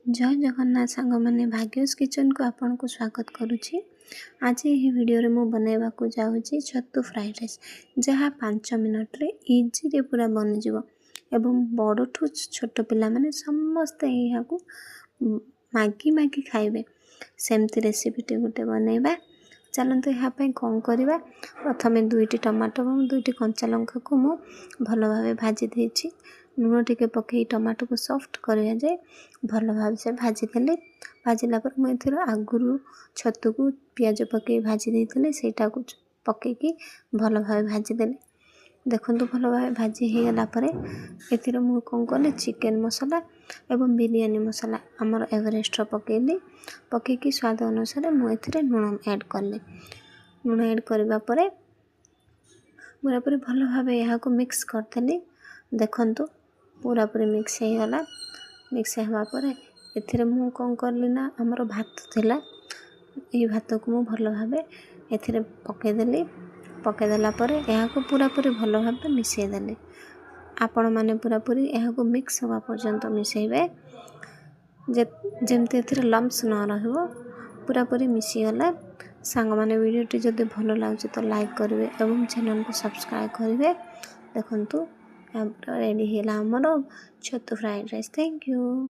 जय जगन्नाथ सांग मैंने भाग्यस किचन को आपन को स्वागत करुच्ची। आज यही वीडियो मु बनैबा को जाऊँगी छतु फ्राइड राइस जहाँ 5 मिनट रे इजी रे पूरा बन जीवो एवं बड़ ठू छोट पिला माने समस्त यहाँ को मागी मागी खाइबे सेमती रेसिपी टे गोटे बनैबा। चलते यहाँ कौन करवा प्रथम 2टी टमाटो और 2टी कंचा लंका को मु भल भाव भाजी देछि। लुण टिके पकई टमाटो को सॉफ्ट करवा जाए भल भाव से भाजीदेली। भाजिला पर मुझे आगुरी छतु को पियाज पकई भाजी देते सेटा को पकईकी भल भाव भाजीदेली। देखु भल भाव भाजी हो गलापर ए मु कौन कली चिकेन मसला एवं बिरयानी मसला आमर एवरेस्ट पकईली। पकईकी स्वाद अनुसार मुझे लुण ऐड कली। लुण ऐड करने पूरापूरी भल भाव यहाँ को मिक्स करदेली। देखंतु पूरापूरी मिक्स हो गला। मिक्स होगापर ए मु कौन कली ना आमर भात थिला ये भात को मु भल भाव ए पकईदेली। पकईदेला यहाँ को पूरापूरी भल भाव मिसईदेली। आपण मैंने पूरापूरी यहाँ को मिक्स होगा पर्यंत मिसईबे जमती ए लम्स न रहिबो। पूरापूरी मिसीगला। सांग मैंने वीडियोटी जदि भल लगे तो लाइक करेंगे और चैनल को सब्सक्राइब करेंगे। देखंतु रेडी है आमर छतु फ्राइड राइस। Thank you.